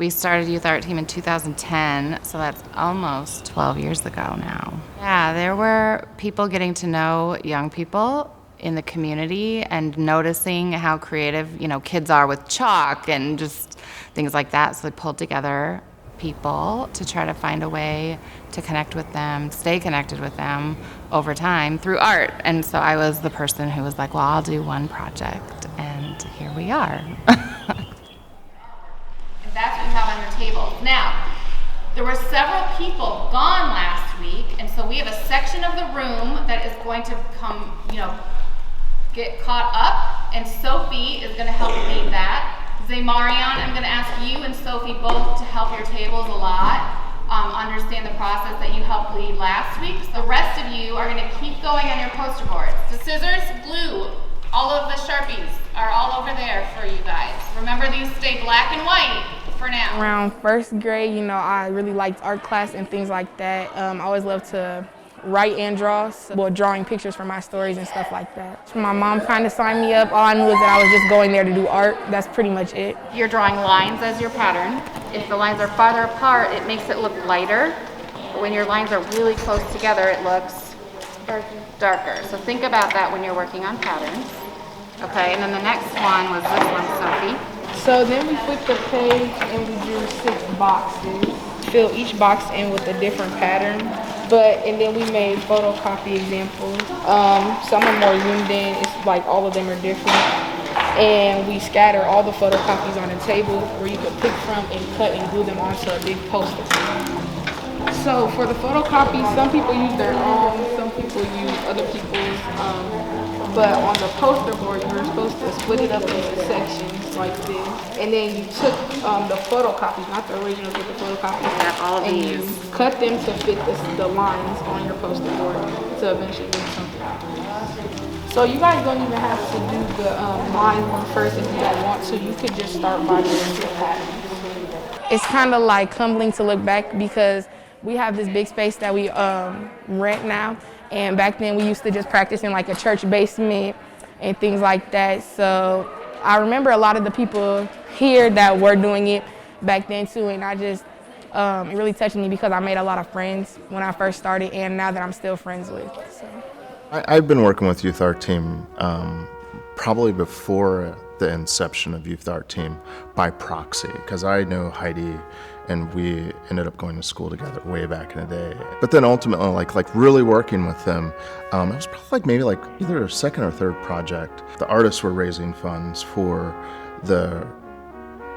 We started Youth Art Team in 2010, so that's almost 12 years ago now. Yeah, there were people getting to know young people in the community and noticing how creative, kids are with chalk and just things like that. So they pulled together people to try to find a way to connect with them, stay connected with them over time through art. And so I was the person who was like, well, I'll do one project, and here we are. That's what you have on your table. Now, there were several people gone last week, and so we have a section of the room that is going to come, get caught up, and Sophie is going to help lead that. Zaymarion, I'm going to ask you and Sophie both to help your tables a lot, understand the process that you helped lead last week. The rest of you are going to keep going on your poster boards. The scissors, glue, all of the Sharpies are all over there for you guys. Remember, these stay black and white for now. Around first grade, I really liked art class and things like that. I always loved to write and draw, drawing pictures for my stories and stuff like that. My mom kind of signed me up. All I knew was that I was just going there to do art. That's pretty much it. You're drawing lines as your pattern. If the lines are farther apart, it makes it look lighter. But when your lines are really close together, it looks darker. So think about that when you're working on patterns. Okay, and then the next one was this one, Sophie. So then we flipped the page and we drew 6 boxes. Fill each box in with a different pattern. And then we made photocopy examples. Some are more zoomed in. It's like all of them are different. And we scatter all the photocopies on a table where you can pick from and cut and glue them onto a big poster. So for the photocopies, some people use their own, some people use other people's. But on the poster board, you were supposed to split it up into sections like this. And then you took the photocopies, not the originals, but the photocopies. Yeah, all of and these. You cut them to fit the lines on your poster board to eventually do something like this. So you guys don't even have to do the line one first if you don't want to. You could just start by doing the pattern. It's kind of like humbling to look back because we have this big space that we rent now. And back then we used to just practice in like a church basement and things like that. So I remember a lot of the people here that were doing it back then too. And it really touched me because I made a lot of friends when I first started and now that I'm still friends with. So. I've been working with Youth Art Team probably before the inception of Youth Art Team by proxy, because I know Heidi and we ended up going to school together way back in the day. But then ultimately, like really working with them, it was probably maybe either a second or third project. The artists were raising funds for the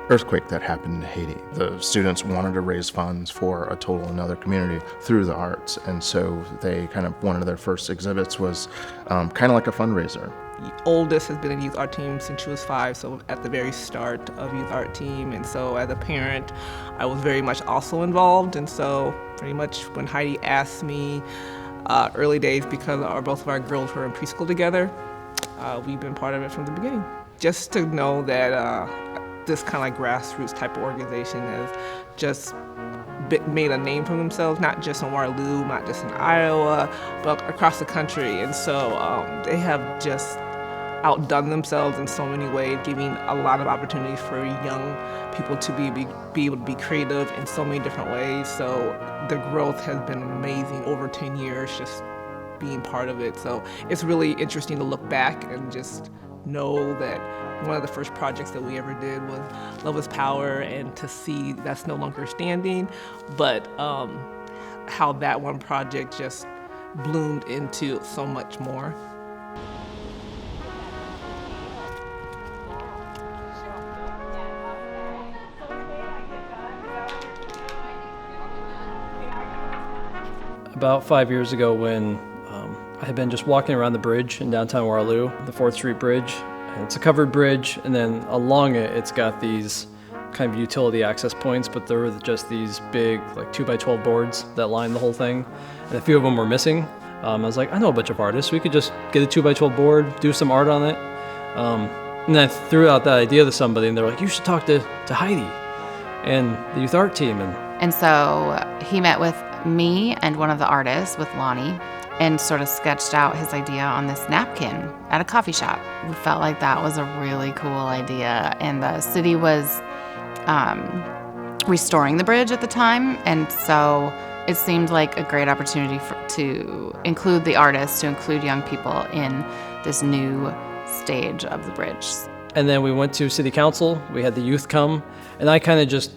earthquake that happened in Haiti. The students wanted to raise funds for a total another community through the arts, and so they kind of, one of their first exhibits was kind of like a fundraiser. The oldest has been in Youth Art Team since she was 5, so at the very start of Youth Art Team. And so as a parent, I was very much also involved. And so pretty much when Heidi asked me early days, because both of our girls were in preschool together, we've been part of it from the beginning. Just to know that this kind of like grassroots type of organization has just made a name for themselves, not just in Waterloo, not just in Iowa, but across the country. And so they have just outdone themselves in so many ways, giving a lot of opportunities for young people to be able to be creative in so many different ways. So the growth has been amazing over 10 years, just being part of it. So it's really interesting to look back and just know that one of the first projects that we ever did was Love is Power, and to see that's no longer standing, but how that one project just bloomed into so much more. About 5 years ago when I had been just walking around the bridge in downtown Waterloo, the 4th Street Bridge. And it's a covered bridge, and then along it, it's got these kind of utility access points, but there were just these big, like 2x12 boards that line the whole thing. And a few of them were missing. I was like, I know a bunch of artists. We could just get a 2x12 board, do some art on it. And I threw out that idea to somebody, and they're like, you should talk to Heidi and the Youth Art Team. And so he met with me and one of the artists, with Lonnie, and sort of sketched out his idea on this napkin at a coffee shop. We felt like that was a really cool idea, and the city was restoring the bridge at the time, and so it seemed like a great opportunity to include the artists, to include young people in this new stage of the bridge. And then we went to city council, we had the youth come, and I kind of just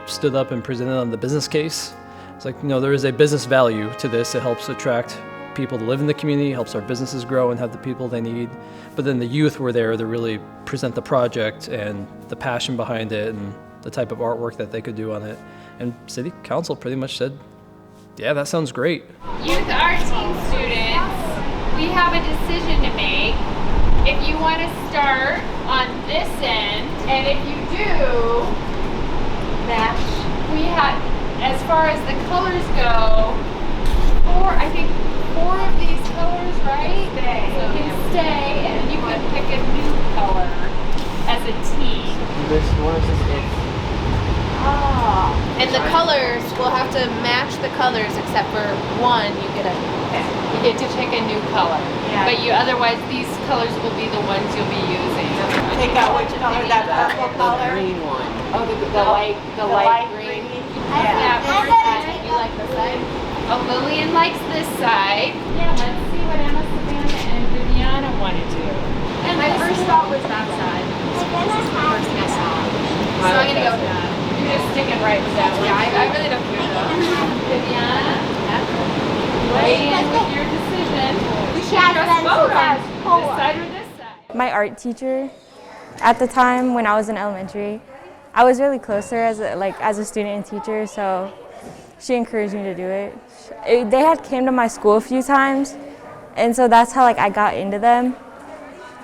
stood up and presented on the business case. It's like, there is a business value to this. It helps attract people to live in the community, helps our businesses grow and have the people they need. But then the youth were there to really present the project and the passion behind it and the type of artwork that they could do on it. And city council pretty much said, yeah, that sounds great. Youth art team students, we have a decision to make. If you want to start on this end, and if you do, match. We have, as far as the colors go, I think four of these colors, right? Can stay, and you can pick a new color as a team. Which one is it? And the colors, we'll have to match the colors except for one, you get a You get to pick a new color. Yeah. But otherwise these colors will be the ones you'll be using. Take out which color, that purple color? Green one. Oh, the light green. Yeah. You like the side? Oh, Lillian likes this side. Yeah, let's see what Emma, Savannah, and Viviana want to do. And My first thought was that side. This is the first thing I saw. So I'm gonna go with that. You're just sticking right with that one. Yeah, I really don't care though. Viviana, weigh in with your decision. We should just vote on this side or this side. My art teacher at the time when I was in elementary, I was really close to her as a student and teacher, so she encouraged me to do it. They had came to my school a few times, and so that's how I got into them.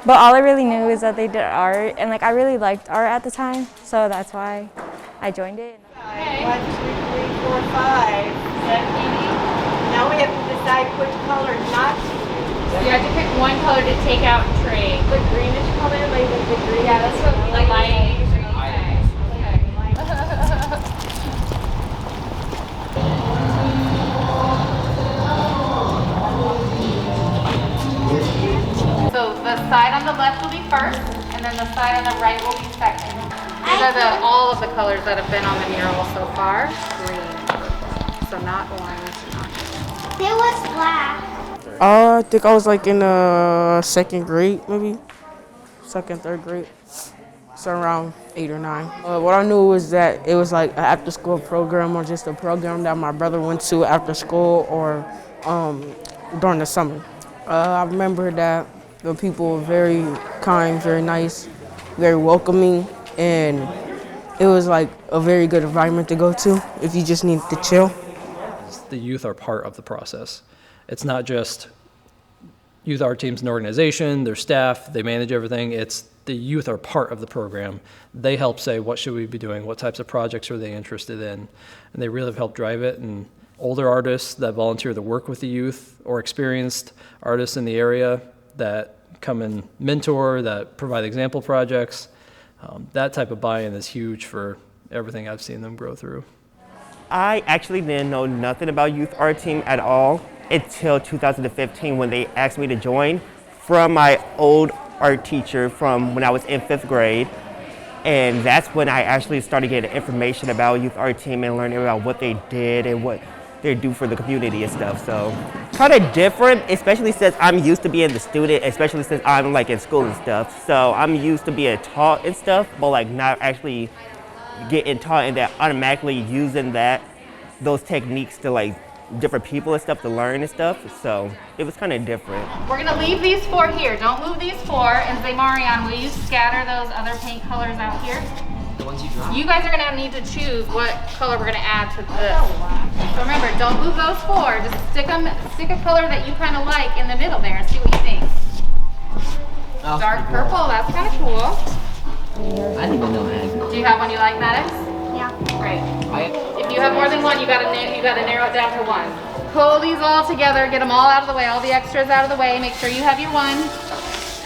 But all I really knew is that they did art, and I really liked art at the time, so that's why I joined it. Okay. 1, 2, 3, 4, 5. Now we have to decide which color not to use. You have to pick one color to take out and trade. The greenish color, like the green. Yeah, that's what the light green. So the side on the left will be first, and then the side on the right will be second. These are all of the colors that have been on the mural so far. Green, so not orange, not yellow. There was black. I think I was in second grade, maybe. Second, third grade. So around 8 or 9. What I knew was that it was an after school program or just a program that my brother went to after school or during the summer. I remember that the people were very kind, very nice, very welcoming, and it was a very good environment to go to if you just need to chill. The youth are part of the process. It's not just youth art teams and organization, their staff, they manage everything. It's the youth are part of the program. They help say, what should we be doing? What types of projects are they interested in? And they really have helped drive it. And older artists that volunteer to work with the youth or experienced artists in the area that come and mentor, that provide example projects, that type of buy-in is huge for everything I've seen them grow through. I actually didn't know nothing about youth art team at all until 2015 when they asked me to join from my old art teacher from when I was in 5th grade. And that's when I actually started getting information about youth art team and learning about what they did and what they do for the community and stuff. So kind of different, especially since I'm used to being the student, especially since I'm in school and stuff. So I'm used to being taught and stuff, but not actually getting taught and then automatically using those techniques to different people and stuff to learn and stuff. So it was kind of different. We're gonna leave these 4 here. Don't move these 4. And Zaymarion, will you scatter those other paint colors out here? The ones you dropped? You guys are gonna need to choose what color we're gonna add to this. So remember, don't move those 4. Just stick a color that you kind of like in the middle there and see what you think. Dark purple, that's kind of cool. I didn't even know I had. Do you have one you like, Maddox? Yeah. Great. If you have more than one, you gotta narrow it down to one. Pull these all together, get them all out of the way, all the extras out of the way. Make sure you have your one.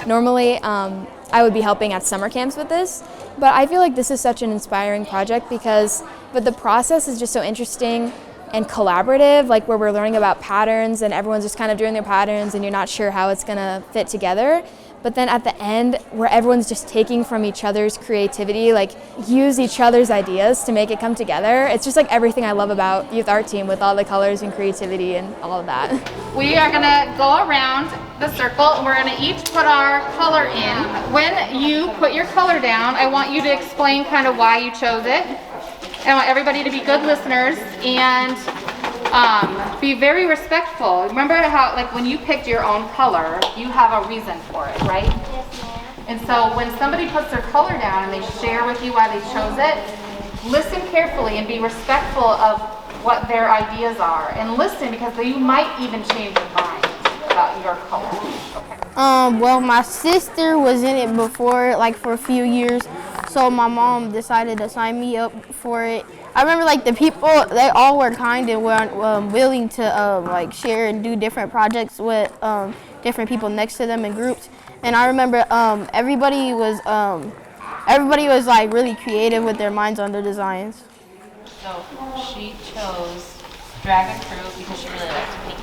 Normally, I would be helping at summer camps with this, but I feel like this is such an inspiring project but the process is just so interesting and collaborative, where we're learning about patterns and everyone's just kind of doing their patterns and you're not sure how it's gonna fit together. but then at the end where everyone's just taking from each other's creativity, like use each other's ideas to make it come together. It's just like everything I love about youth art team with all the colors and creativity and all of that. We are gonna go around the circle and we're gonna each put our color in. When you put your color down, I want you to explain kind of why you chose it. I want everybody to be good listeners and be very respectful. Remember how, like, when you picked your own color, you have a reason for it, right? Yes, ma'am. And so when somebody puts their color down and they share with you why they chose it, listen carefully and be respectful of what their ideas are. And listen, because you might even change your mind about your color. Okay. Well, my sister was in it before, like for a few years, so my mom decided to sign me up for it. I remember like the people, they all were kind and were willing to like share and do different projects with different people next to them in groups. And I remember everybody was like really creative with their minds on their designs. So she chose Dragon Fruit because she really likes pink.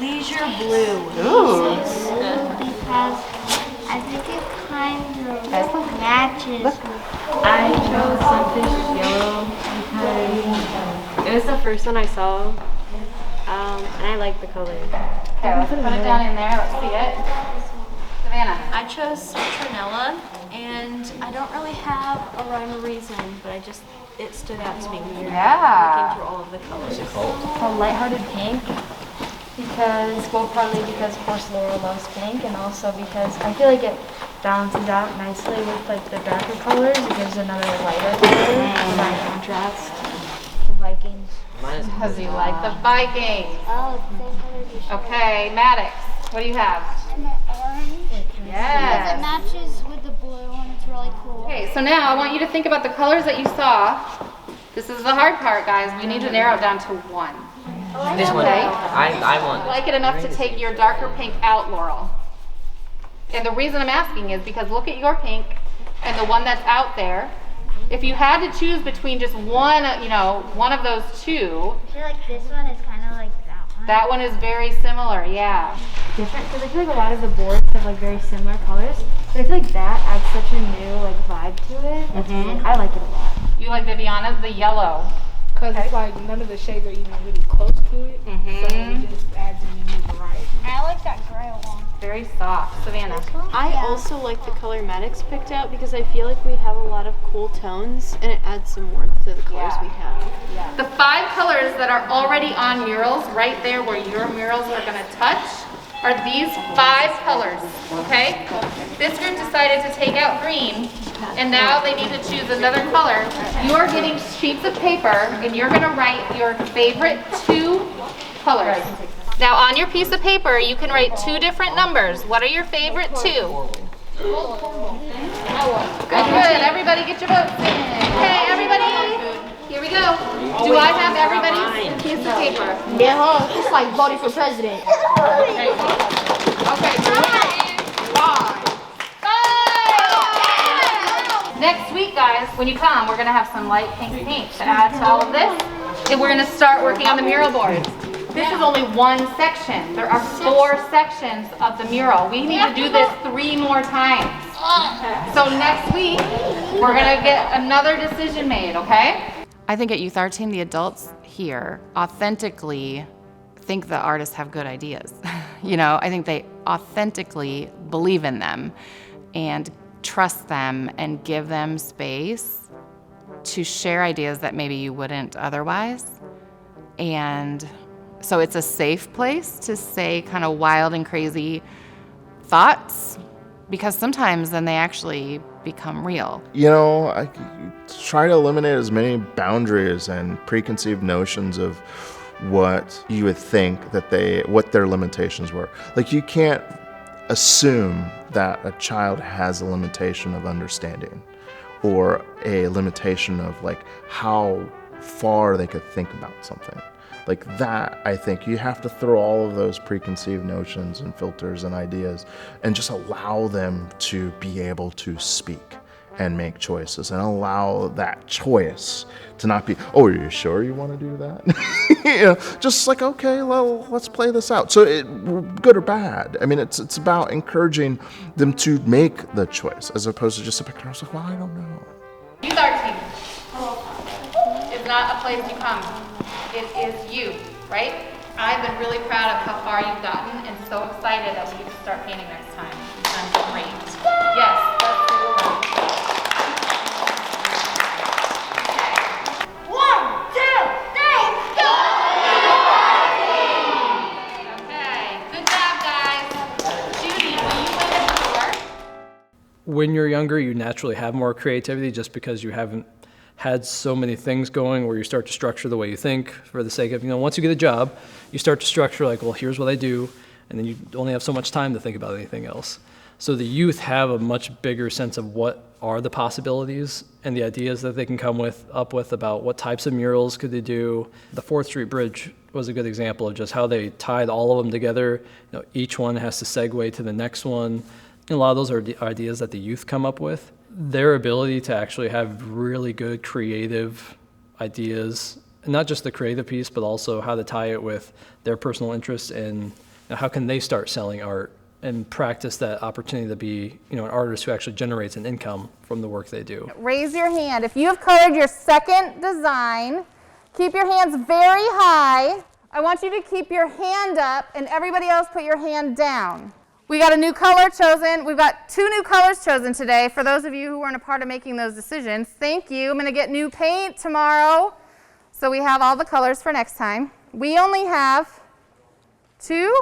Leisure Blue. Ooh. Because I think it kind of matches. I chose Sunfish Yellow because it was the first one I saw, and I like the color. Okay, let's put it down in there. Let's see it. Savannah. I chose Citronella, and I don't really have a rhyme or reason, but it stood out to me when you're looking through all of the colors. It's a lighthearted pink partly because of course Laura loves pink, and also because I feel like it balances out nicely with like the darker colors. It gives another lighter color by contrast. The Vikings. Because you like the Vikings. Oh, same color. Okay, Maddox, what do you have? And the orange. Yes. Because it matches with the blue and it's really cool. Okay, so now I want you to think about the colors that you saw. This is the hard part, guys. We need to narrow it down to one. This one. Okay? I want. Like it enough to take your darker pink out, Laurel. And the reason I'm asking is because look at your pink and the one that's out there. If you had to choose between just one, one of those two. I feel like this one is kind of like that one. That one is very similar, yeah. Different because I feel like a lot of the boards have like very similar colors, but I feel like that adds such a new like vibe to it. I like it a lot. You like Viviana, the yellow. Because it's like none of the shades are even really close to it, so it just adds in a new variety. I like that gray one. Very soft. Savannah. I also like the color Maddox picked out because I feel like we have a lot of cool tones and it adds some warmth to the colors we have. The 5 colors that are already on murals, right there where your murals are going to touch, are these 5 colors, okay? This group decided to take out green, and now they need to choose another color. You are getting sheets of paper, and you're going to write your favorite 2 colors. Now on your piece of paper, you can write 2 different numbers. What are your favorite 2? Good, good. Everybody get your votes in. Okay, everybody, here we go. Do I have everybody's piece of paper? Yeah, it's like voting for president. Okay, 5. Next week, guys, when you come, we're going to have some light pink paint to add to all of this. And we're going to start working on the mural boards. This is only one section. There are 4 sections of the mural. We need to do this 3 more times. So next week, we're going to get another decision made, okay? I think at Youth Art Team, the adults here authentically think the artists have good ideas. I think they authentically believe in them and trust them and give them space to share ideas that maybe you wouldn't otherwise. And so it's a safe place to say kind of wild and crazy thoughts, because sometimes then they actually become real. I try to eliminate as many boundaries and preconceived notions of what you would think what their limitations were. Like, you can't assume that a child has a limitation of understanding or a limitation of like how far they could think about something. Like that, I think you have to throw all of those preconceived notions and filters and ideas and just allow them to be able to speak and make choices and allow that choice to not be, oh, are you sure you want to do that? You know, just like, okay, well, let's play this out. So good or bad. I mean, it's about encouraging them to make the choice as opposed to just sit back and like, well, I don't know. Youth art team is not a place you come. It is you, right? I've been really proud of how far you've gotten and so excited that we get to start painting next time. You've done great. Yes, let's do it. Okay. 1, 2, 3, go! Okay, good job, guys. Judy, will you open the door? When you're younger, you naturally have more creativity just because you haven't had so many things going where you start to structure the way you think for the sake of, once you get a job, you start to structure like, well, here's what I do, and then you only have so much time to think about anything else. So the youth have a much bigger sense of what are the possibilities and the ideas that they can come up with about what types of murals could they do. The 4th Street Bridge was a good example of just how they tied all of them together. Each one has to segue to the next one. And a lot of those are the ideas that the youth come up with. Their ability to actually have really good creative ideas, and not just the creative piece, but also how to tie it with their personal interests and how can they start selling art and practice that opportunity to be an artist who actually generates an income from the work they do. Raise your hand. If you have colored your second design, keep your hands very high. I want you to keep your hand up and everybody else put your hand down. We got a new color chosen. We've got 2 new colors chosen today. For those of you who weren't a part of making those decisions, thank you. I'm going to get new paint tomorrow, so we have all the colors for next time. We only have two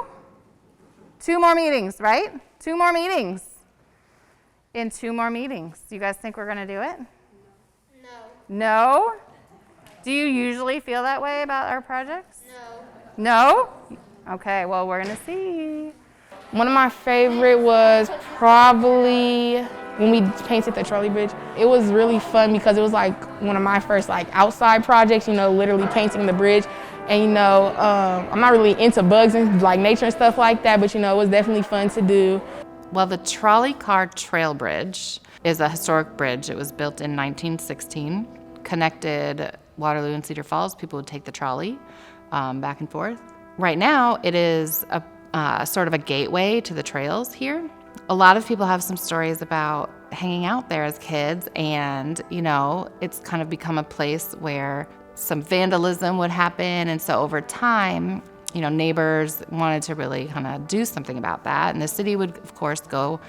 more meetings, right? 2 more meetings. In 2 more meetings. Do you guys think we're going to do it? No. No? Do you usually feel that way about our projects? No. No? Okay, well, we're going to see. One of my favorite was probably when we painted the trolley bridge. It was really fun because it was like one of my first outside projects, literally painting the bridge. And I'm not really into bugs and nature and stuff like that, but it was definitely fun to do. Well, the trolley car trail bridge is a historic bridge. It was built in 1916, connected Waterloo and Cedar Falls. People would take the trolley back and forth. Right now, it is a sort of a gateway to the trails here. A lot of people have some stories about hanging out there as kids, and it's kind of become a place where some vandalism would happen, and so over time, neighbors wanted to really kind of do something about that, and the city would, of course, go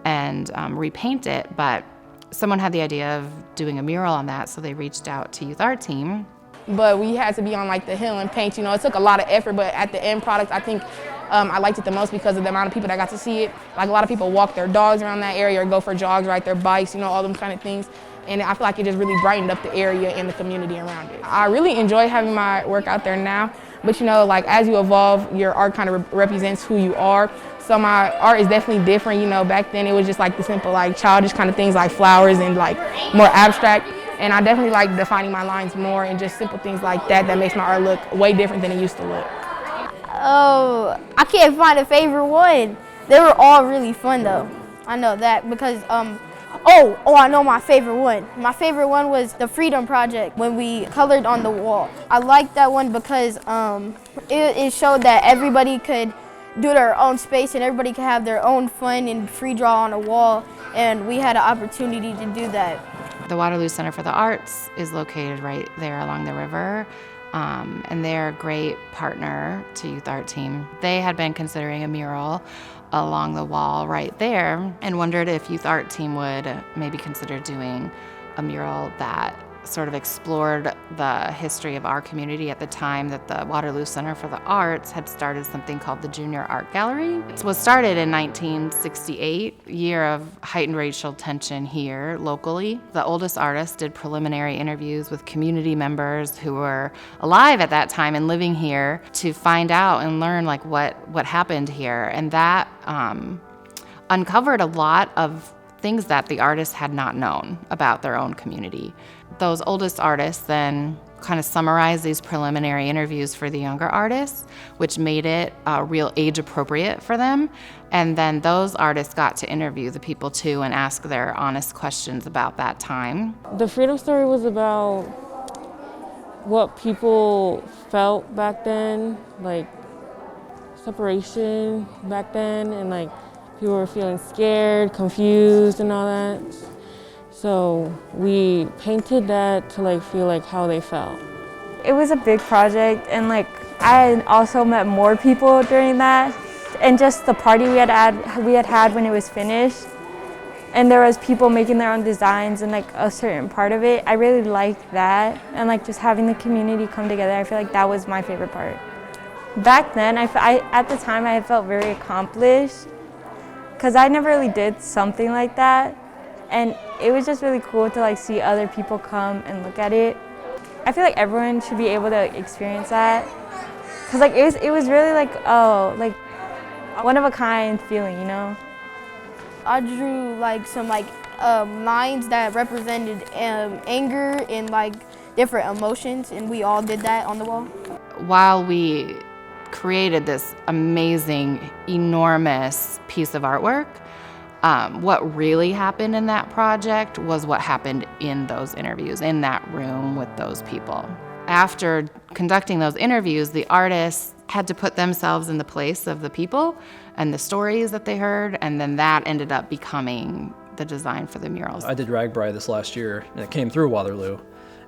and repaint it, but someone had the idea of doing a mural on that, so they reached out to Youth Art Team. But we had to be on the hill and paint. It took a lot of effort, but at the end product, I think I liked it the most because of the amount of people that got to see it. A lot of people walk their dogs around that area or go for jogs, ride their bikes, all them kind of things. And I feel like it just really brightened up the area and the community around it. I really enjoy having my work out there now, but as you evolve, your art kind of represents who you are. So my art is definitely different. Back then it was just the simple childish kind of things like flowers and more abstract. And I definitely like defining my lines more and just simple things like that makes my art look way different than it used to look. Oh, I can't find a favorite one. They were all really fun though. I know that because I know my favorite one. My favorite one was the Freedom Project when we colored on the wall. I liked that one because it showed that everybody could do their own space and everybody could have their own fun and free draw on a wall, and we had an opportunity to do that. The Waterloo Center for the Arts is located right there along the river, and they're a great partner to Youth Art Team. They had been considering a mural along the wall right there and wondered if Youth Art Team would maybe consider doing a mural that sort of explored the history of our community at the time that the Waterloo Center for the Arts had started something called the Junior Art Gallery. It was started in 1968, year of heightened racial tension here locally. The oldest artists did preliminary interviews with community members who were alive at that time and living here to find out and learn what happened here, and that uncovered a lot of things that the artists had not known about their own community. Those oldest artists then kind of summarized these preliminary interviews for the younger artists, which made it real age appropriate for them. And then those artists got to interview the people too and ask their honest questions about that time. The freedom story was about what people felt back then, like separation back then, and like people were feeling scared, confused and all that. So we painted that to like feel like how they felt. It was a big project, and like I also met more people during that, and just the party we had had when it was finished, and there was people making their own designs and like a certain part of it. I really liked that, and like just having the community come together. I feel like that was my favorite part. Back then, at the time I felt very accomplished because I never really did something like that. And it was just really cool to like see other people come and look at it. I feel like everyone should be able to experience that. Cause like it was really like, oh, like one of a kind feeling, you know? I drew like some lines that represented anger and like different emotions, and we all did that on the wall. While we created this amazing, enormous piece of artwork, what really happened in that project was what happened in those interviews, in that room with those people. After conducting those interviews, the artists had to put themselves in the place of the people and the stories that they heard, and then that ended up becoming the design for the murals. I did Ragbri this last year, and it came through Waterloo.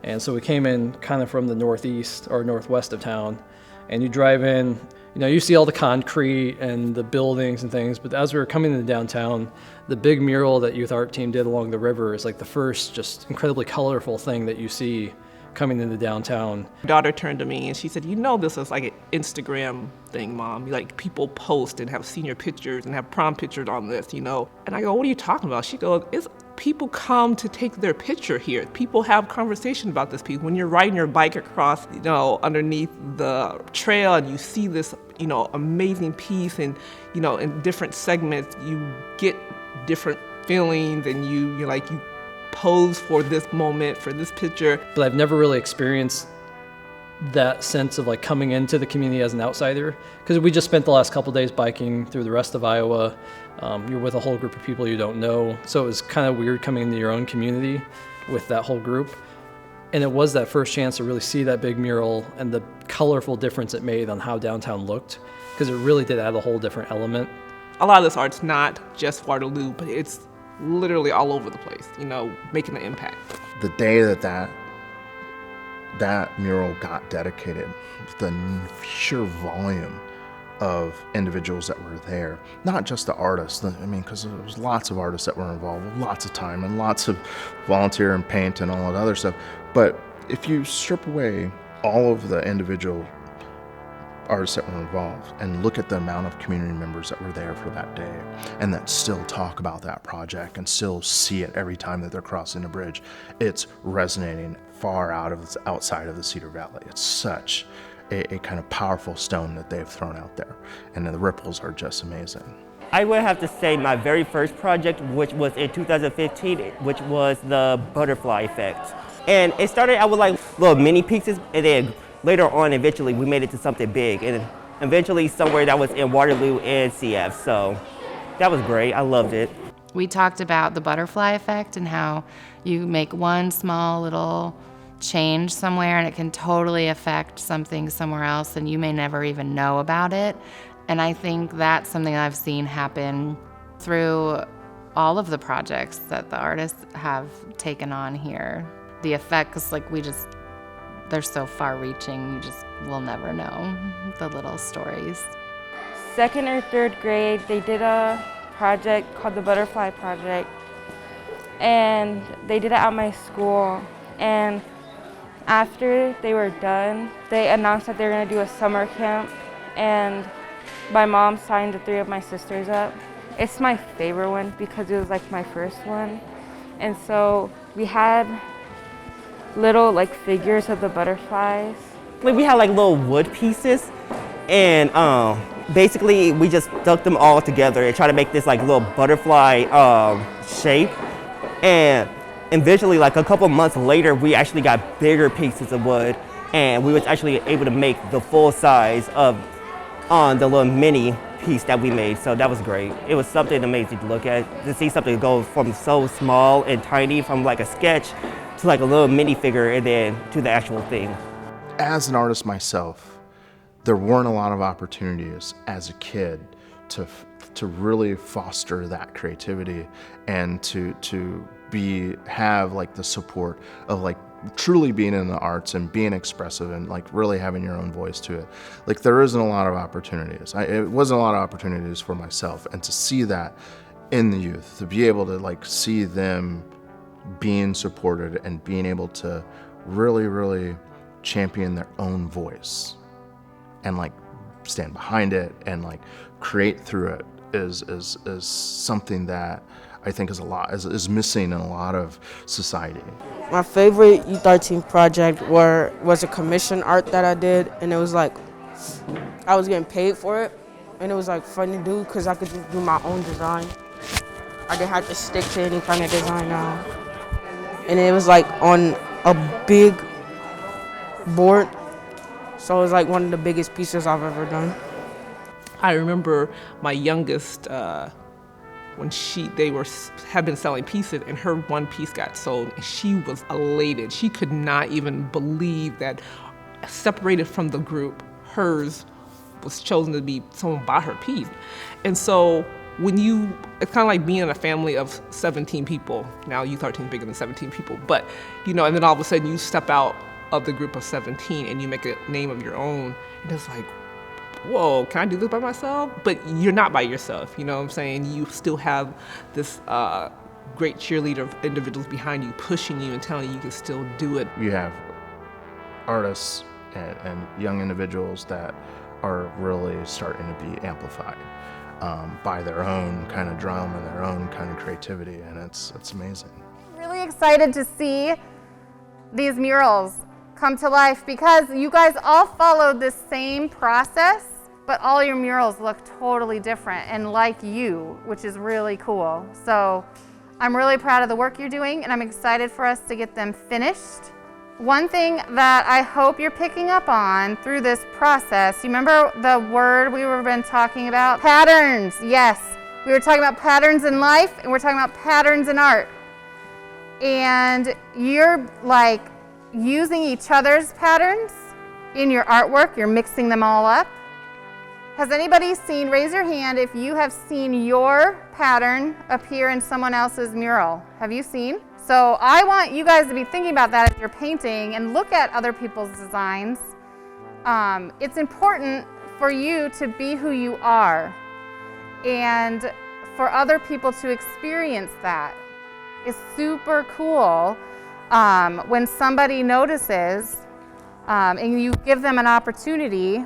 And so we came in kind of from the northeast or northwest of town, and you drive in, you know, you see all the concrete and the buildings and things, but as we were coming into downtown, the big mural that Youth Art Team did along the river is like the first just incredibly colorful thing that you see coming into downtown. My daughter turned to me and she said, you know, this is like an Instagram thing, Mom. Like people post and have senior pictures and have prom pictures on this, you know. And I go, what are you talking about? She goes, people come to take their picture here. People have conversation about this piece. When you're riding your bike across, you know, underneath the trail and you see this, you know, amazing piece, and, you know, in different segments, you get different feelings, and you pose for this moment, for this picture. But I've never really experienced that sense of like coming into the community as an outsider, because we just spent the last couple days biking through the rest of Iowa. You're with a whole group of people you don't know, so it was kind of weird coming into your own community with that whole group. And it was that first chance to really see that big mural and the colorful difference it made on how downtown looked, because it really did add a whole different element. A lot of this art's not just Waterloo, but it's literally all over the place, you know, making an impact. The day that mural got dedicated, the sheer volume of individuals that were there, not just the artists, I mean, because there was lots of artists that were involved with lots of time and lots of volunteer and paint and all that other stuff. But if you strip away all of the individual artists that were involved and look at the amount of community members that were there for that day and that still talk about that project and still see it every time that they're crossing the bridge, it's resonating far outside of the Cedar Valley. It's such a kind of powerful stone that they've thrown out there, and the ripples are just amazing. I would have to say my very first project, which was in 2015, which was the butterfly effect. And it started out with like little mini pieces, and then later on, eventually, we made it to something big, and eventually somewhere that was in Waterloo and CF, so that was great. I loved it. We talked about the butterfly effect and how you make one small little change somewhere and it can totally affect something somewhere else, and you may never even know about it. And I think that's something I've seen happen through all of the projects that the artists have taken on here. The effects, like they're so far-reaching, you just will never know the little stories. Second or third grade, they did a project called the Butterfly Project, and they did it at my school. And after they were done, they announced that they were going to do a summer camp, and my mom signed the 3 of my sisters up. It's my favorite one because it was like my first one. And so we had little like figures of the butterflies. We had like little wood pieces, and basically we just stuck them all together and tried to make this like little butterfly shape. And And visually, like a couple months later, we actually got bigger pieces of wood, and we was actually able to make the full size of on the little mini piece that we made. So that was great. It was something amazing to look at, to see something go from so small and tiny, from like a sketch to like a little mini figure, and then to the actual thing. As an artist myself, there weren't a lot of opportunities as a kid to really foster that creativity and to have like the support of like truly being in the arts and being expressive and like really having your own voice to it. Like there isn't a lot of opportunities. It wasn't a lot of opportunities for myself, and to see that in the youth, to be able to like see them being supported and being able to really champion their own voice and like stand behind it and like create through it is something that I think is missing in a lot of society. My favorite Youth Art Team project was a commission art that I did, and it was like I was getting paid for it, and it was like fun to do because I could just do my own design. I didn't have to stick to any kind of design now, and it was like on a big board, so it was like one of the biggest pieces I've ever done. I remember my youngest, when they had been selling pieces, and her one piece got sold, and she was elated. She could not even believe that, separated from the group, hers was chosen to be, someone bought her piece. And so it's kind of like being in a family of 17 people. Now Youth Art Team is bigger than 17 people, but and then all of a sudden you step out of the group of 17 and you make a name of your own, and it's like, whoa, can I do this by myself? But you're not by yourself, you know what I'm saying? You still have this great cheerleader of individuals behind you, pushing you and telling you can still do it. You have artists and young individuals that are really starting to be amplified by their own kind of drum and their own kind of creativity, and it's amazing. Really excited to see these murals come to life because you guys all followed this same process, but all your murals look totally different and like you, which is really cool. So I'm really proud of the work you're doing, and I'm excited for us to get them finished. One thing that I hope you're picking up on through this process, you remember the word we were been talking about? Patterns, yes. We were talking about patterns in life, and we're talking about patterns in art. And you're like using each other's patterns in your artwork, you're mixing them all up. Has anybody seen, raise your hand if you have seen your pattern appear in someone else's mural. Have you seen? So I want you guys to be thinking about that as you're painting and look at other people's designs. It's important for you to be who you are and for other people to experience that. It's super cool when somebody notices and you give them an opportunity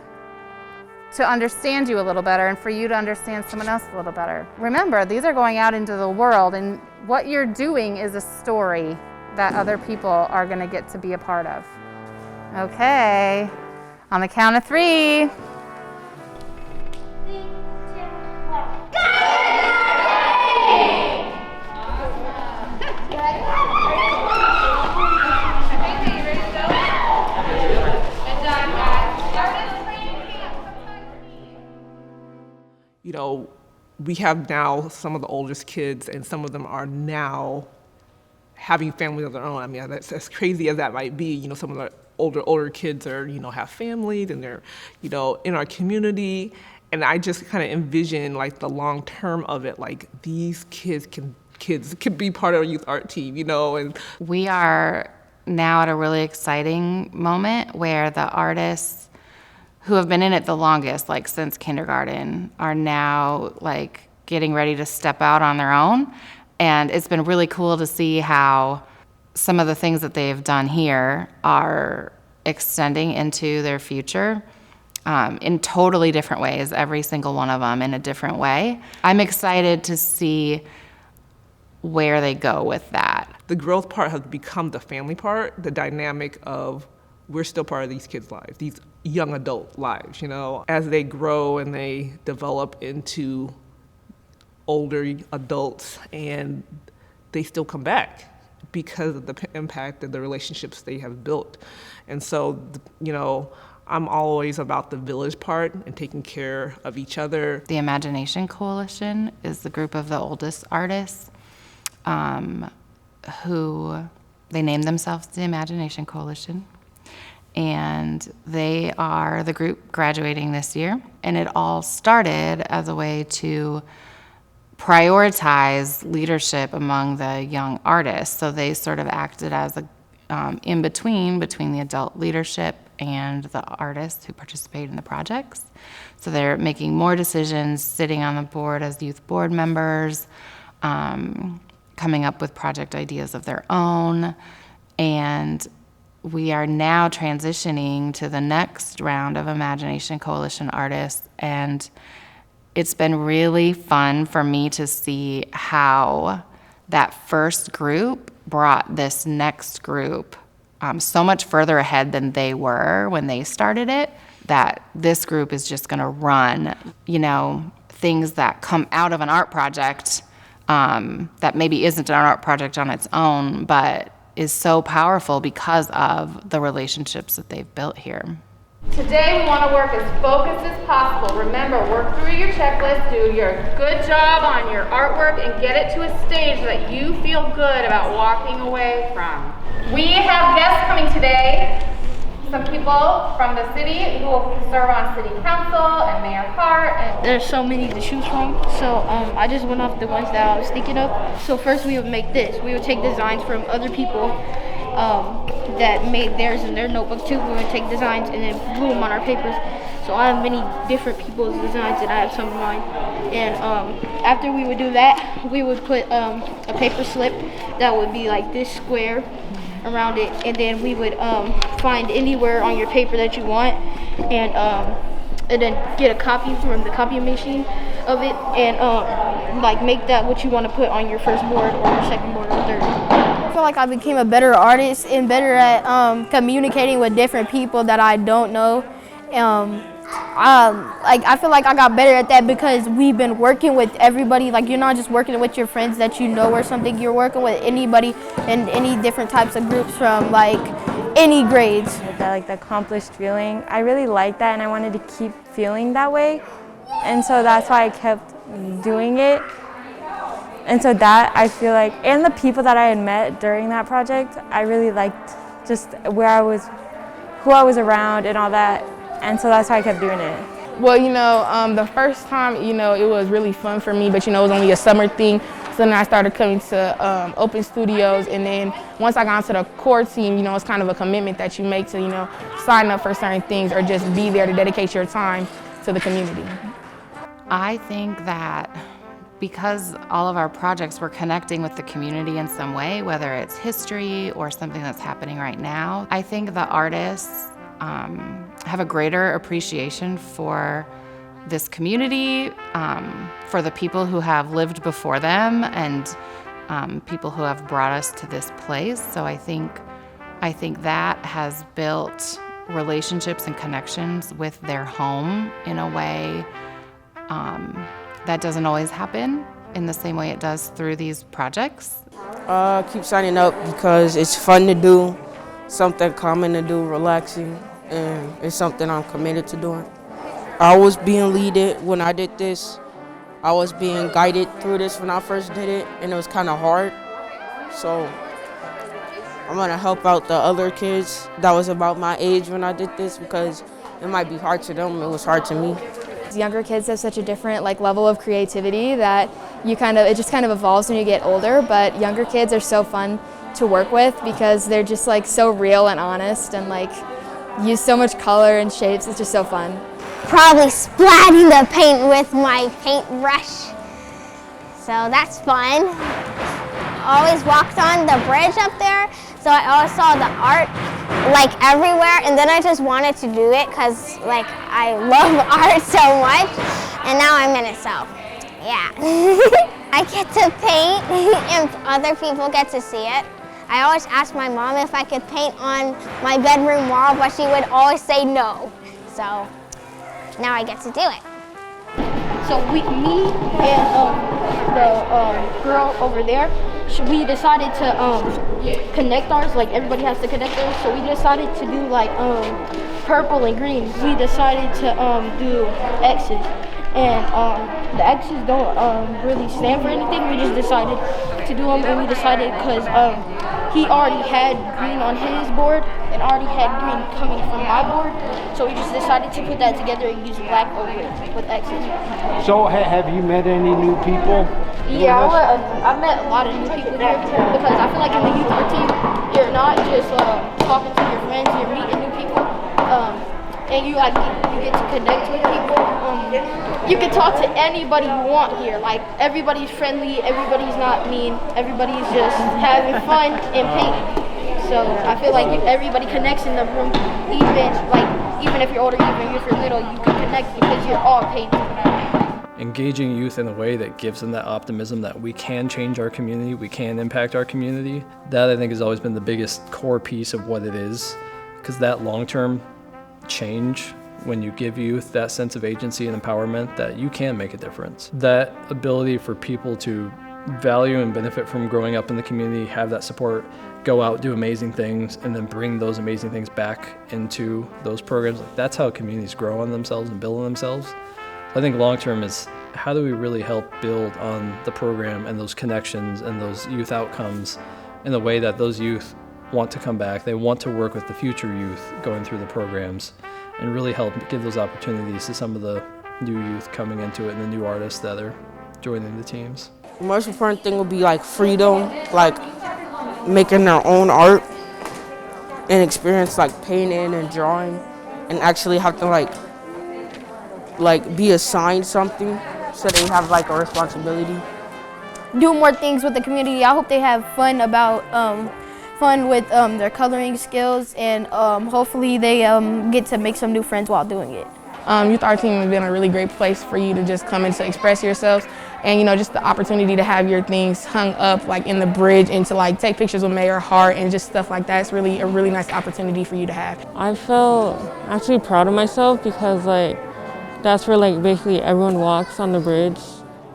to understand you a little better and for you to understand someone else a little better. Remember, these are going out into the world, and what you're doing is a story that other people are going to get to be a part of. Okay, on the count of 3. We have now some of the oldest kids, and some of them are now having families of their own. I mean, that's as crazy as that might be. Some of the older kids are, have families, and they're, in our community. And I just kind of envision like the long term of it, like these kids can be part of a youth art team, and we are now at a really exciting moment where the artists who have been in it the longest, like since kindergarten, are now like getting ready to step out on their own. And it's been really cool to see how some of the things that they've done here are extending into their future in totally different ways, every single one of them in a different way. I'm excited to see where they go with that. The growth part has become the family part, the dynamic of we're still part of these kids' lives, these young adult lives, As they grow and they develop into older adults, and they still come back because of the impact and the relationships they have built. And so, you know, I'm always about the village part and taking care of each other. The Imagination Coalition is the group of the oldest artists who they named themselves the Imagination Coalition. And they are the group graduating this year. And it all started as a way to prioritize leadership among the young artists. So they sort of acted as a in-between between the adult leadership and the artists who participate in the projects. So they're making more decisions, sitting on the board as youth board members, coming up with project ideas of their own. And we are now transitioning to the next round of Imagination Coalition artists, and it's been really fun for me to see how that first group brought this next group so much further ahead than they were when they started it, that this group is just going to run, you know, things that come out of an art project that maybe isn't an art project on its own, but is so powerful because of the relationships that they've built here. Today we want to work as focused as possible. Remember, work through your checklist, do your good job on your artwork, and get it to a stage that you feel good about walking away from. We have guests coming today. Some people from the city who will serve on city council and Mayor Hart. There's so many to choose from, so I just went off the ones that I was thinking of. So first we would make this. We would take designs from other people that made theirs in their notebook too. We would take designs and then glue them on our papers. So I have many different people's designs and I have some of mine. And after we would do that, we would put a paper slip that would be like this square around it, and then we would find anywhere on your paper that you want, and then get a copy from the copy machine of it, and like make that what you want to put on your first board or your second board or third. I feel like I became a better artist and better at communicating with different people that I don't know. I feel like I got better at that because we've been working with everybody. Like, you're not just working with your friends that you know or something. You're working with anybody in any different types of groups from like any grades. That like the accomplished feeling, I really liked that and I wanted to keep feeling that way. And so that's why I kept doing it. And so that I feel like, and the people that I had met during that project, I really liked just where I was, who I was around and all that. And so that's why I kept doing it. Well, you know, the first time, you know, it was really fun for me, but you know, it was only a summer thing. So then I started coming to open studios, and then once I got into the core team, you know, it's kind of a commitment that you make to, you know, sign up for certain things or just be there to dedicate your time to the community. I think that because all of our projects were connecting with the community in some way, whether it's history or something that's happening right now, I think the artists have a greater appreciation for this community, for the people who have lived before them, and people who have brought us to this place. So I think that has built relationships and connections with their home in a way that doesn't always happen in the same way it does through these projects. Keep signing up because it's fun to do, something common to do, relaxing, and it's something I'm committed to doing. I was being leaded when I did this. I was being guided through this when I first did it, and it was kind of hard. So I'm gonna help out the other kids that was about my age when I did this because it might be hard to them, it was hard to me. Younger kids have such a different like level of creativity that it just kind of evolves when you get older, but younger kids are so fun to work with because they're just like so real and honest and like use so much color and shapes. It's just so fun. Probably splatting the paint with my paintbrush. So that's fun. Always walked on the bridge up there, so I always saw the art like everywhere, and then I just wanted to do it because like I love art so much, and now I'm in it, so yeah. I get to paint and other people get to see it. I always asked my mom if I could paint on my bedroom wall, but she would always say no. So now I get to do it. So me and the girl over there, we decided to connect ours. Like everybody has to connect theirs, so we decided to do like purple and green. We decided to do X's, and the X's don't really stand for anything. We just decided to do them, and we decided because he already had green on his board and already had green coming from my board, so we just decided to put that together and use black over it with X's. So have you met any new people? Yeah, I've met a lot of new people here because I feel like in the youth art team, you're not just talking to your friends, you're meeting new people, and you get to connect with people. You can talk to anybody you want here. Like everybody's friendly, everybody's not mean, everybody's just having fun and painting. So I feel like everybody connects in the room, even if you're older, even if you're little, you can connect because you're all painting. Engaging youth in a way that gives them that optimism that we can change our community, we can impact our community. That I think has always been the biggest core piece of what it is, because that long-term change, when you give youth that sense of agency and empowerment, that you can make a difference. That ability for people to value and benefit from growing up in the community, have that support, go out, do amazing things, and then bring those amazing things back into those programs. That's how communities grow on themselves and build on themselves. I think long-term is how do we really help build on the program and those connections and those youth outcomes in a way that those youth want to come back, they want to work with the future youth going through the programs, and really help give those opportunities to some of the new youth coming into it and the new artists that are joining the teams. The most important thing would be like freedom, like making their own art and experience like painting and drawing, and actually have to like be assigned something so they have like a responsibility. Do more things with the community. I hope they have fun with their coloring skills, and hopefully they get to make some new friends while doing it. Youth Art Team has been a really great place for you to just come and to express yourselves, and just the opportunity to have your things hung up like in the bridge and to like take pictures with Mayor Hart and just stuff like that. It's really a really nice opportunity for you to have. I felt actually proud of myself because that's where basically everyone walks on the bridge.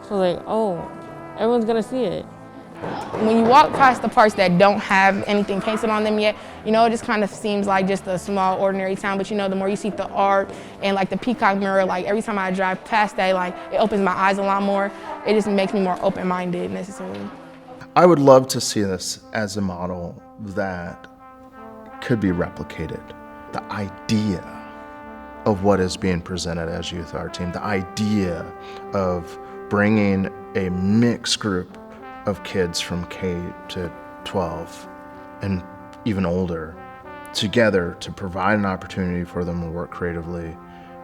So oh, everyone's gonna see it. When you walk past the parts that don't have anything painted on them yet, it just kind of seems like just a small, ordinary town. But the more you see the art and the peacock mural, every time I drive past that, it opens my eyes a lot more. It just makes me more open-minded necessarily. I would love to see this as a model that could be replicated. The idea of what is being presented as Youth Art Team, the idea of bringing a mixed group of kids from K to 12 and even older together to provide an opportunity for them to work creatively,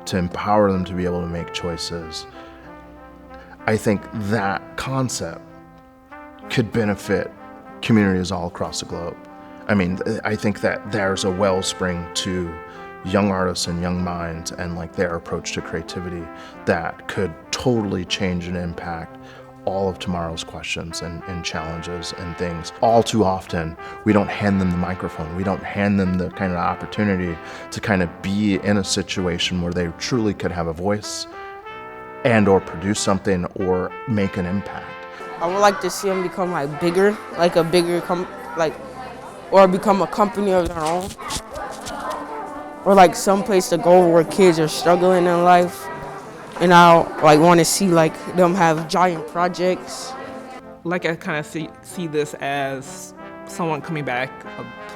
to empower them to be able to make choices. I think that concept could benefit communities all across the globe. I think that there's a wellspring to young artists and young minds and their approach to creativity that could totally change and impact all of tomorrow's questions and challenges and things. All too often, we don't hand them the microphone. We don't hand them the kind of opportunity to kind of be in a situation where they truly could have a voice and or produce something or make an impact. I would like to see them become bigger, or become a company of their own, or some place to go where kids are struggling in life. And I want to see them have giant projects. I kind of see this as someone coming back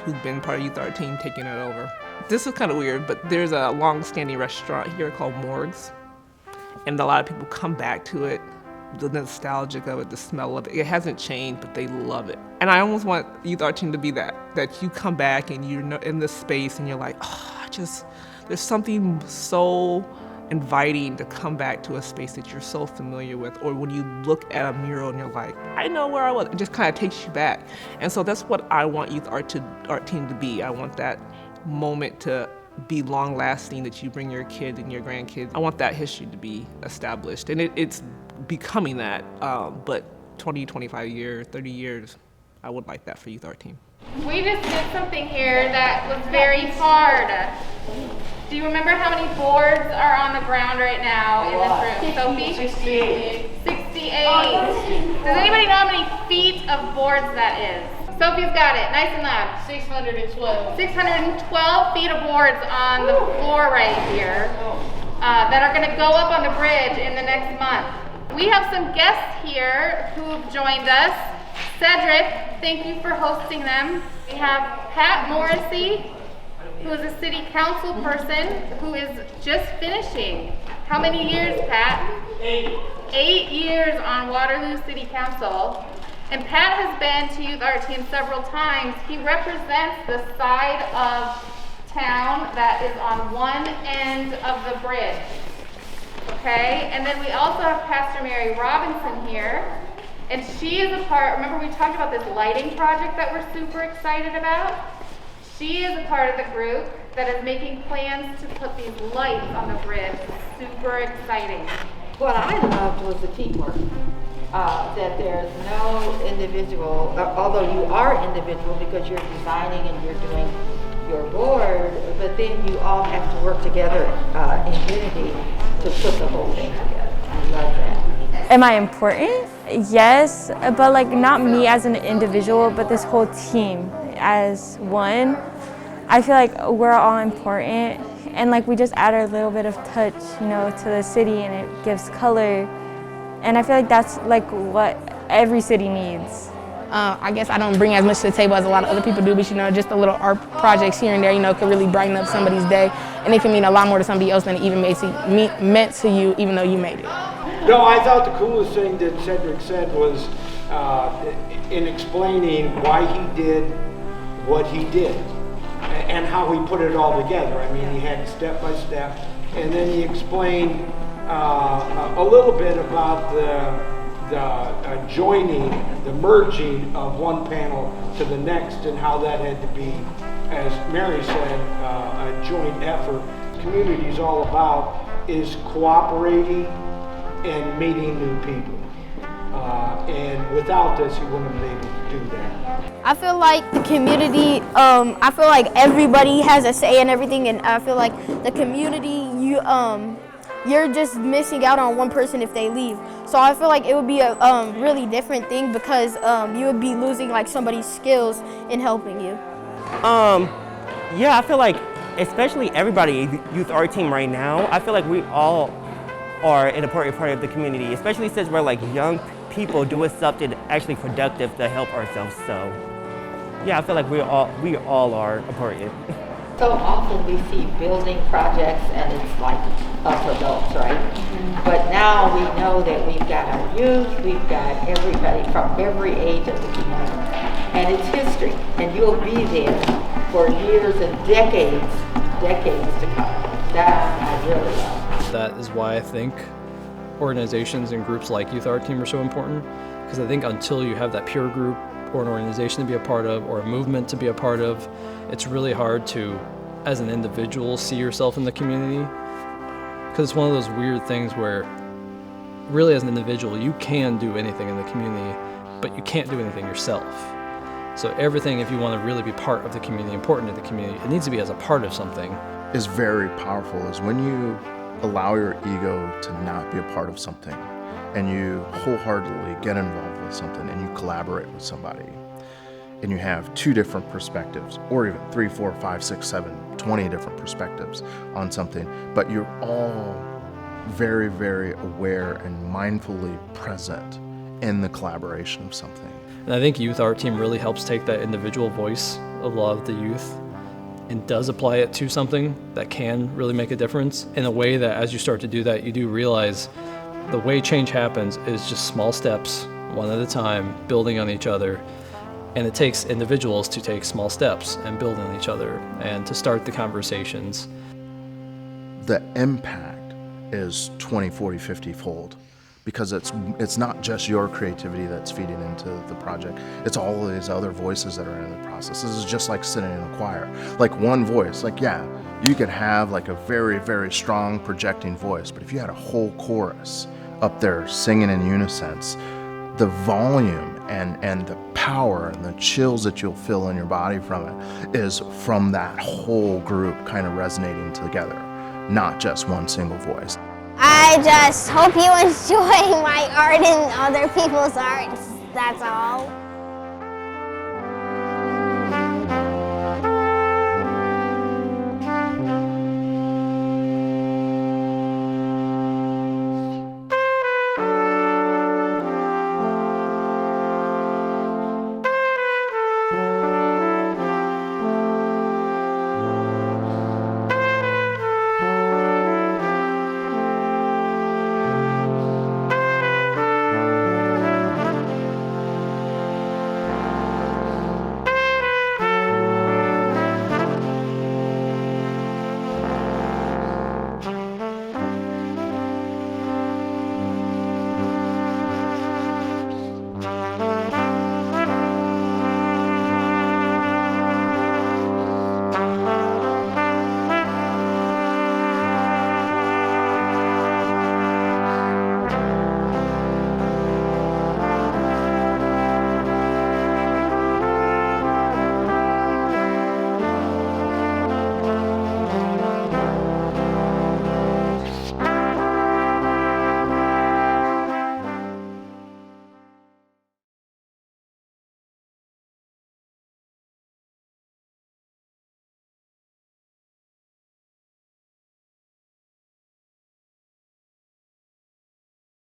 who's been part of Youth Art Team taking it over. This is kind of weird, but there's a long-standing restaurant here called Morgues, and a lot of people come back to it. The nostalgic of it, the smell of it. It hasn't changed, but they love it. And I almost want Youth Art Team to be that you come back and you're in this space and you're like, there's something so inviting to come back to a space that you're so familiar with, or when you look at a mural and you're like, I know where I was. It just kind of takes you back. And so that's what I want Youth Art Team to be. I want that moment to be long lasting, that you bring your kids and your grandkids. I want that history to be established, and it's becoming that, but 20, 25 years, 30 years, I would like that for Youth Art Team. We just did something here that was very hard. Do you remember how many boards are on the ground right now in this room? Sophie? 68. 68. Does anybody know how many feet of boards that is? Sophie's got it, nice and loud. 612. 612 feet of boards on the floor right here that are gonna go up on the bridge in the next month. We have some guests here who've joined us. Cedric, thank you for hosting them. We have Pat Morrissey, who is a city council person who is just finishing. How many years, Pat? 8 years on Waterloo City Council. And Pat has been to Youth Art Team several times. He represents the side of town that is on one end of the bridge. Okay, and then we also have Pastor Mary Robinson here. And she is a part, remember we talked about this lighting project that we're super excited about? She is a part of the group that is making plans to put these lights on the bridge. Super exciting. What I loved was the teamwork. That there's no individual, although you are individual because you're designing and you're doing your board, but then you all have to work together in unity to put the whole thing together. I love that. Am I important? Yes, but like not me as an individual, but this whole team as one. I feel like we're all important, and like we just add our little bit of touch, you know, to the city, and it gives color. And I feel like that's like what every city needs. I guess I don't bring as much to the table as a lot of other people do, but you know, just the little art projects here and there, you know, could really brighten up somebody's day, and it can mean a lot more to somebody else than it even meant to you, even though you made it. No, I thought the coolest thing that Cedric said was in explaining why he did what he did and how he put it all together. I mean, he had step by step, and then he explained a little bit about the joining, the merging of one panel to the next, and how that had to be, as Mary said, a joint effort. Community is all about is cooperating and meeting new people. And without this, he wouldn't have been able to do that. I feel like the community, I feel like everybody has a say in everything, and I feel like the community, you're just missing out on one person if they leave. So I feel like it would be a really different thing because you would be losing like somebody's skills in helping you. Yeah, I feel like, especially everybody in Youth Art Team right now, I feel like we all are an important part of the community, especially since we're like young people doing something actually productive to help ourselves. So yeah, I feel like we all are important. So often we see building projects and it's like us adults, right? But now we know that we've got our youth, we've got everybody from every age of the community. And it's history, and you'll be there for years and decades to come. That I really love. That is why I think organizations and groups like Youth Art Team are so important, because I think until you have that peer group or an organization to be a part of or a movement to be a part of, it's really hard to, as an individual, see yourself in the community. Because it's one of those weird things where really as an individual you can do anything in the community, but you can't do anything yourself. So everything, if you want to really be part of the community, important to the community, it needs to be as a part of something. Is very powerful is when you allow your ego to not be a part of something and you wholeheartedly get involved with something and you collaborate with somebody and you have 2 different perspectives or even 3, 4, 5, 6, 7, 20 different perspectives on something, but you're all very, very aware and mindfully present in the collaboration of something. And I think Youth Art Team really helps take that individual voice of a lot of the youth and does apply it to something that can really make a difference in a way that as you start to do that, you do realize the way change happens is just small steps, one at a time, building on each other. And it takes individuals to take small steps and build on each other and to start the conversations. The impact is 20, 40, 50-fold. Because it's not just your creativity that's feeding into the project. It's all of these other voices that are in the process. This is just like sitting in a choir. Like one voice, like yeah, you could have like a very, very strong projecting voice, but if you had a whole chorus up there singing in unison, the volume and the power and the chills that you'll feel in your body from it is from that whole group kind of resonating together, not just one single voice. I I just hope you enjoy my art and other people's art. That's all.